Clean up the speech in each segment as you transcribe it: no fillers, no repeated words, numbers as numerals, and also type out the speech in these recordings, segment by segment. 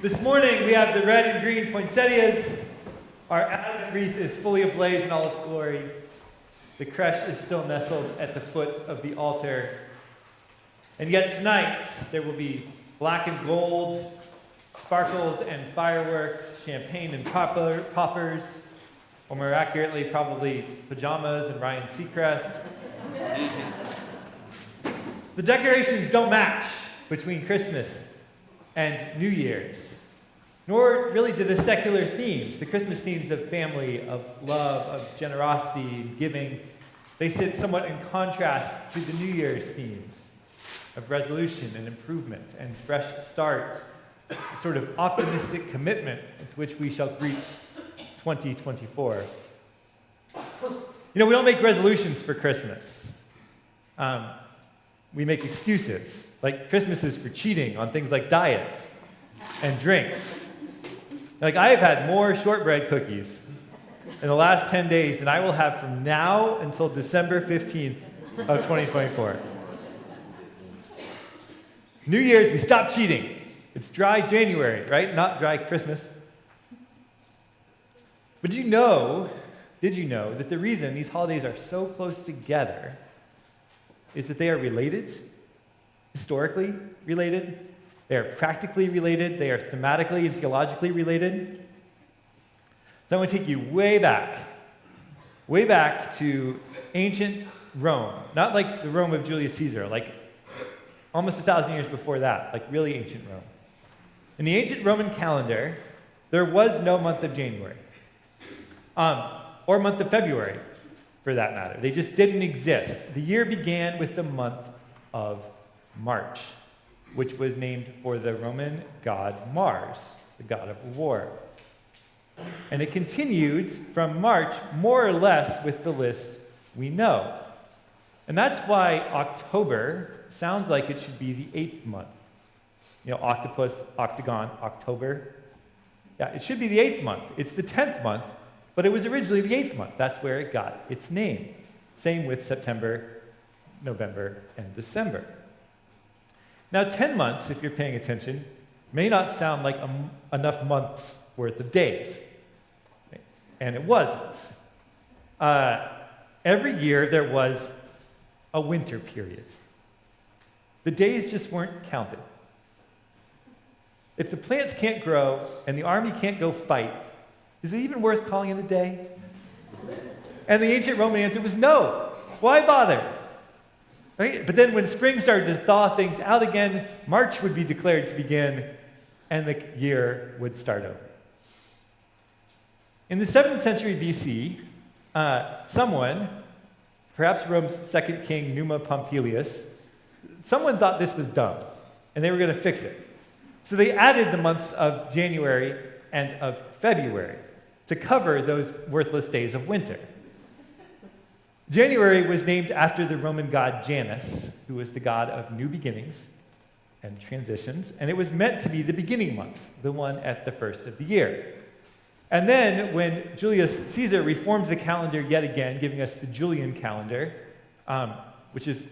This morning we have the red and green poinsettias. Our Advent wreath is fully ablaze in all its glory. The creche is still nestled at the foot of the altar. And yet tonight there will be black and gold, sparkles and fireworks, champagne and poppers, or more accurately, probably pajamas and Ryan Seacrest. The decorations don't match between Christmas and New Year's, nor really do the secular themes, the Christmas themes of family, of love, of generosity, giving. They sit somewhat in contrast to the New Year's themes of resolution and improvement and fresh start, a sort of optimistic commitment with which we shall greet 2024. We don't make resolutions for Christmas. We make excuses, like Christmas is for cheating on things like diets and drinks. Like, I have had more shortbread cookies in the last 10 days than I will have from now until December 15th of 2024. New Year's, we stop cheating. It's dry January, right? Not dry Christmas. But did you know that the reason these holidays are so close together is that they are related, historically related, they are practically related, they are thematically and theologically related? So I'm going to take you way back to ancient Rome. Not like the Rome of Julius Caesar, like almost 1,000 years before that, like really ancient Rome. In the ancient Roman calendar, there was no month of January, or month of February, for that matter. They just didn't exist. The year began with the month of March, which was named for the Roman god Mars, the god of war. And it continued from March more or less with the list we know. And that's why October sounds like it should be the 8th month. Octopus, octagon, October. Yeah, it should be the 8th month. It's the 10th month, but it was originally the 8th month. That's where it got its name. Same with September, November, and December. Now, 10 months, if you're paying attention, may not sound like enough months worth of days. And it wasn't. Every year there was a winter period. The days just weren't counted. If the plants can't grow and the army can't go fight, is it even worth calling it a day? And the ancient Roman answer was no. Why bother? Right? But then when spring started to thaw things out again, March would be declared to begin, and the year would start over. In the 7th century BC, someone, perhaps Rome's second king, Numa Pompilius, someone thought this was dumb, and they were going to fix it. So they added the months of January and of February to cover those worthless days of winter. January was named after the Roman god Janus, who was the god of new beginnings and transitions, and it was meant to be the beginning month, the one at the first of the year. And then when Julius Caesar reformed the calendar yet again, giving us the Julian calendar, which is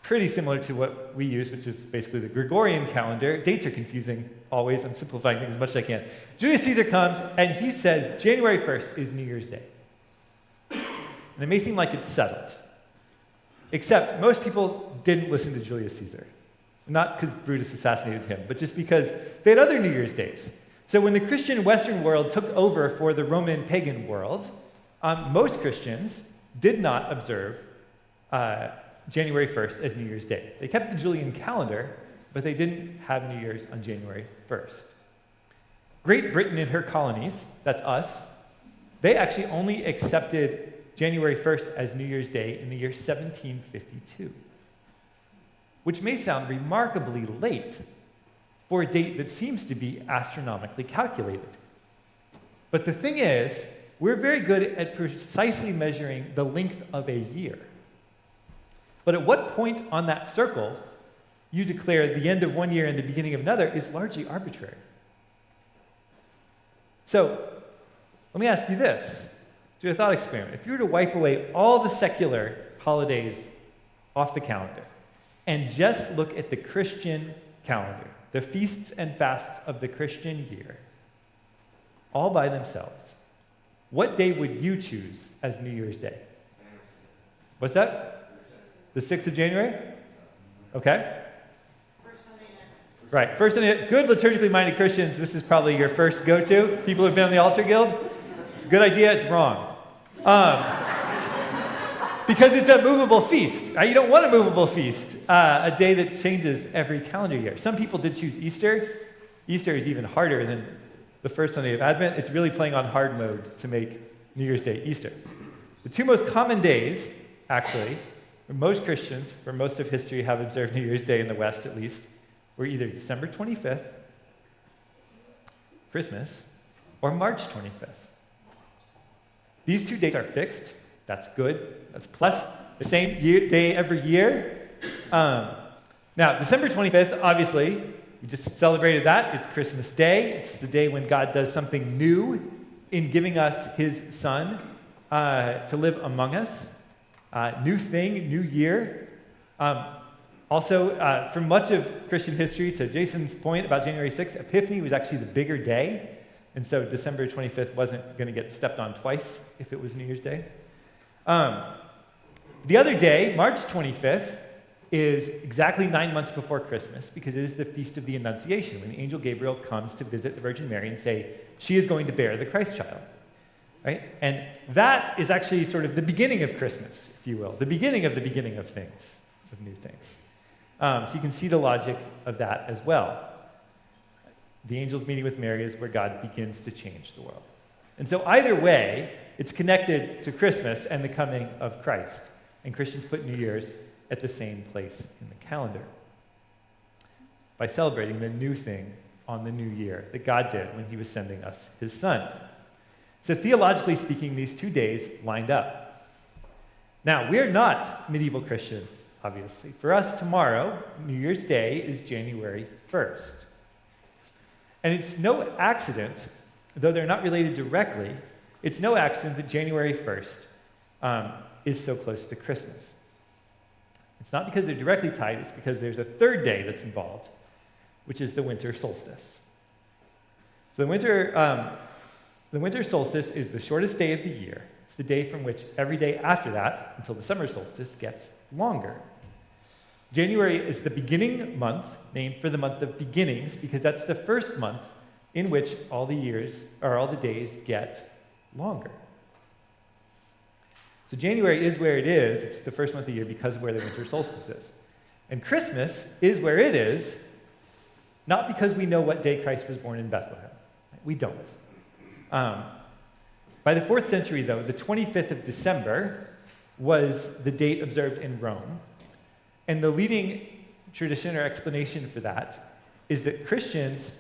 pretty similar to what we use, which is basically the Gregorian calendar. Dates are confusing always. I'm simplifying things as much as I can. Julius Caesar comes and he says January 1st is New Year's Day. And it may seem like it's settled. Except most people didn't listen to Julius Caesar. Not because Brutus assassinated him, but just because they had other New Year's days. So when the Christian Western world took over for the Roman pagan world, most Christians did not observe January 1st as New Year's Day. They kept the Julian calendar, but they didn't have New Year's on January 1st. Great Britain and her colonies, that's us, they actually only accepted January 1st as New Year's Day in the year 1752, which may sound remarkably late for a date that seems to be astronomically calculated. But the thing is, we're very good at precisely measuring the length of a year. But at what point on that circle you declare the end of one year and the beginning of another is largely arbitrary. So, let me ask you this. Do a thought experiment. If you were to wipe away all the secular holidays off the calendar and just look at the Christian calendar, the feasts and fasts of the Christian year, all by themselves, what day would you choose as New Year's Day? What's that? The 6th of January? Okay. Right, first Sunday. Good liturgically minded Christians, this is probably your first go-to. People who've been on the altar guild, it's a good idea, it's wrong. Because it's a movable feast. Right? You don't want a movable feast, a day that changes every calendar year. Some people did choose Easter. Easter is even harder than the first Sunday of Advent. It's really playing on hard mode to make New Year's Day Easter. The two most common days, actually, for most Christians, for most of history, have observed New Year's Day in the West at least, were either December 25th, Christmas, or March 25th. These 2 days are fixed. That's good. That's plus the same day every year. Now, December 25th, obviously, we just celebrated that. It's Christmas Day. It's the day when God does something new in giving us his Son to live among us. New thing, new year. Also, for much of Christian history, to Jason's point about January 6th, Epiphany was actually the bigger day. And so December 25th wasn't going to get stepped on twice if it was New Year's Day. The other day, March 25th, is exactly 9 months before Christmas because it is the Feast of the Annunciation, when the angel Gabriel comes to visit the Virgin Mary and say, she is going to bear the Christ child. Right? And that is actually sort of the beginning of Christmas, if you will, the beginning of things, of new things. So you can see the logic of that as well. The angel's meeting with Mary is where God begins to change the world. And so either way, it's connected to Christmas and the coming of Christ. And Christians put New Year's at the same place in the calendar by celebrating the new thing on the new year that God did when he was sending us his Son. So theologically speaking, these 2 days lined up. Now, we're not medieval Christians, obviously. For us, tomorrow, New Year's Day, is January 1st. And it's no accident, though they're not related directly, it's no accident that January 1st is so close to Christmas. It's not because they're directly tied, it's because there's a third day that's involved, which is the winter solstice. So the winter solstice is the shortest day of the year. It's the day from which every day after that, until the summer solstice, gets longer. January is the beginning month, named for the month of beginnings, because that's the first month in which all the days get longer. So January is where it is. It's the first month of the year because of where the winter solstice is. And Christmas is where it is, not because we know what day Christ was born in Bethlehem. We don't. By the 4th century, though, the 25th of December was the date observed in Rome. And the leading tradition or explanation for that is that Christians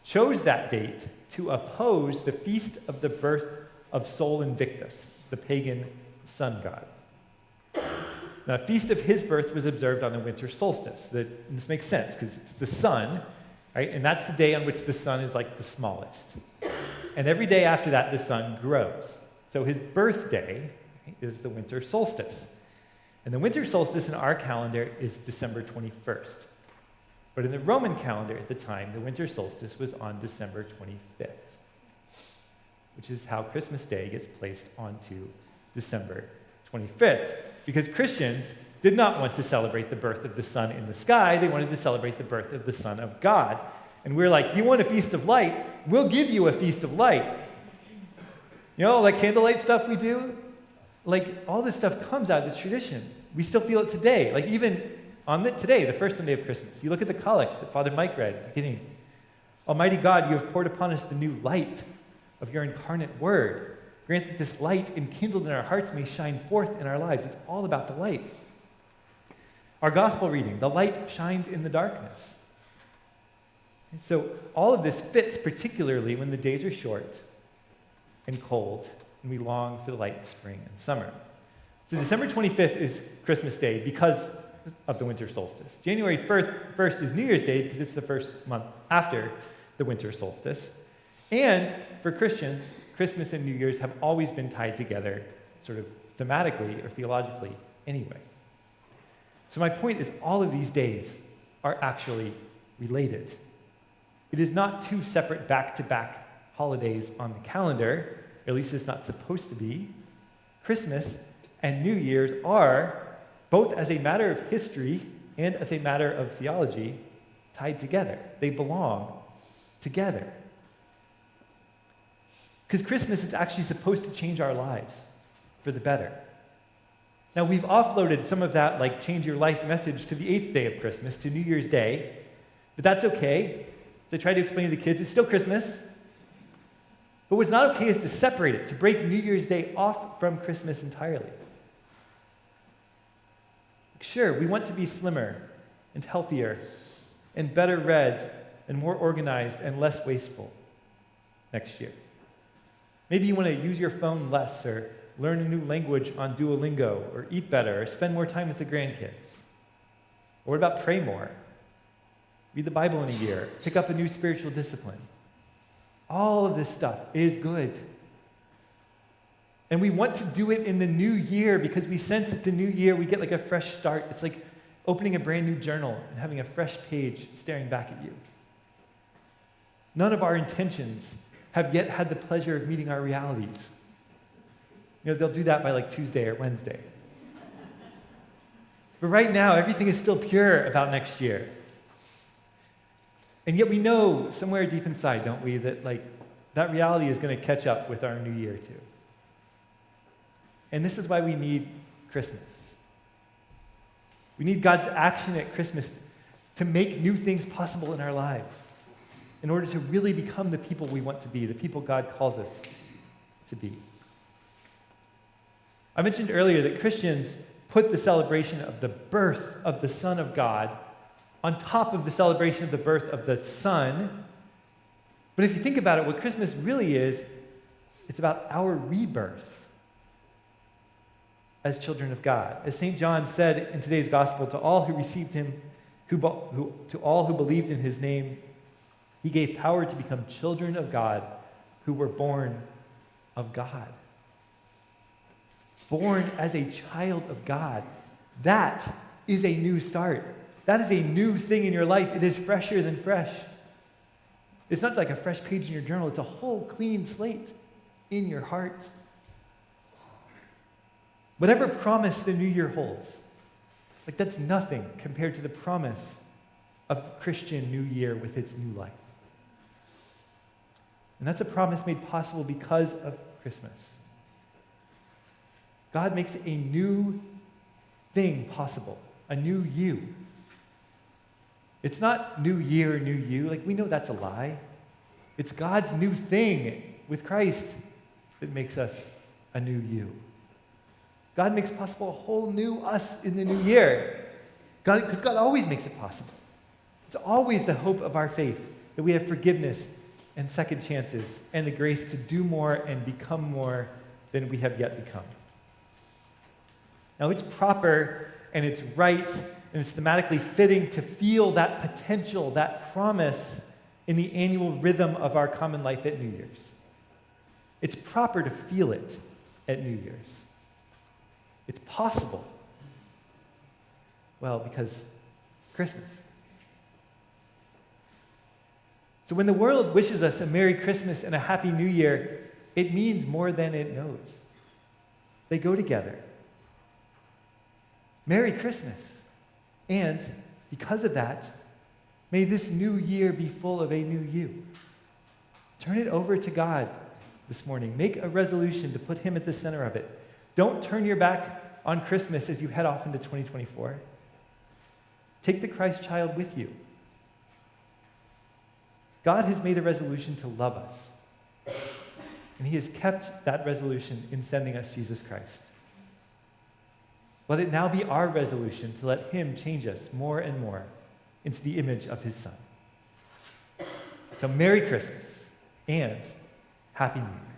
chose that date to oppose the feast of the birth of Sol Invictus, the pagan sun god. Now, the feast of his birth was observed on the winter solstice. This makes sense because it's the sun, right? And that's the day on which the sun is like the smallest. And every day after that, the sun grows. So his birthday is the winter solstice. And the winter solstice in our calendar is December 21st. But in the Roman calendar at the time, the winter solstice was on December 25th, which is how Christmas Day gets placed onto December 25th. Because Christians did not want to celebrate the birth of the sun in the sky. They wanted to celebrate the birth of the Son of God. And we're like, you want a feast of light? We'll give you a feast of light. You know, like candlelight stuff we do? Like, all this stuff comes out of this tradition. We still feel it today. Like, even on today, the first Sunday of Christmas, you look at the collect that Father Mike read at the beginning. Almighty God, you have poured upon us the new light of your incarnate word. Grant that this light enkindled in our hearts may shine forth in our lives. It's all about the light. Our gospel reading, the light shines in the darkness. And so all of this fits particularly when the days are short and cold, and we long for the light of spring and summer. So December 25th is Christmas Day because of the winter solstice. January 1st is New Year's Day because it's the first month after the winter solstice. And for Christians, Christmas and New Year's have always been tied together sort of thematically or theologically anyway. So my point is all of these days are actually related. It is not two separate back-to-back holidays on the calendar, or at least it's not supposed to be. Christmas and New Year's are, both as a matter of history and as a matter of theology, tied together. They belong together. Because Christmas is actually supposed to change our lives for the better. Now, we've offloaded some of that, like, change your life message to the 8th day of Christmas, to New Year's Day. But that's okay. As I try to explain to the kids, it's still Christmas. But what's not okay is to separate it, to break New Year's Day off from Christmas entirely. Sure, we want to be slimmer and healthier and better read and more organized and less wasteful next year. Maybe you want to use your phone less, or learn a new language on Duolingo, or eat better, or spend more time with the grandkids. Or what about pray more? Read the Bible in a year, pick up a new spiritual discipline. All of this stuff is good. And we want to do it in the new year because we sense that the new year we get like a fresh start. It's like opening a brand new journal and having a fresh page staring back at you. None of our intentions have yet had the pleasure of meeting our realities. You know, they'll do that by like Tuesday or Wednesday. But right now, everything is still pure about next year. And yet we know somewhere deep inside, don't we, that like that reality is going to catch up with our new year too. And this is why we need Christmas. We need God's action at Christmas to make new things possible in our lives in order to really become the people we want to be, the people God calls us to be. I mentioned earlier that Christians put the celebration of the birth of the Son of God on top of the celebration of the birth of the Son. But if you think about it, what Christmas really is, it's about our rebirth as children of God. As St. John said in today's gospel, to all who received him, to all who believed in his name, he gave power to become children of God who were born of God. Born as a child of God. That is a new start. That is a new thing in your life. It is fresher than fresh. It's not like a fresh page in your journal. It's a whole clean slate in your heart. Whatever promise the new year holds, like that's nothing compared to the promise of the Christian new year with its new life. And that's a promise made possible because of Christmas. God makes a new thing possible, a new you. It's not new year, new you. Like, we know that's a lie. It's God's new thing with Christ that makes us a new you. God makes possible a whole new us in the new year. Because God always makes it possible. It's always the hope of our faith that we have forgiveness and second chances and the grace to do more and become more than we have yet become. Now, it's proper and it's right and it's thematically fitting to feel that potential, that promise in the annual rhythm of our common life at New Year's. It's proper to feel it at New Year's. It's possible. Well, because Christmas. So when the world wishes us a Merry Christmas and a Happy New Year, it means more than it knows. They go together. Merry Christmas. And because of that, may this new year be full of a new you. Turn it over to God this morning. Make a resolution to put him at the center of it. Don't turn your back on Christmas as you head off into 2024. Take the Christ child with you. God has made a resolution to love us. And he has kept that resolution in sending us Jesus Christ. Let it now be our resolution to let him change us more and more into the image of his Son. So Merry Christmas and Happy New Year.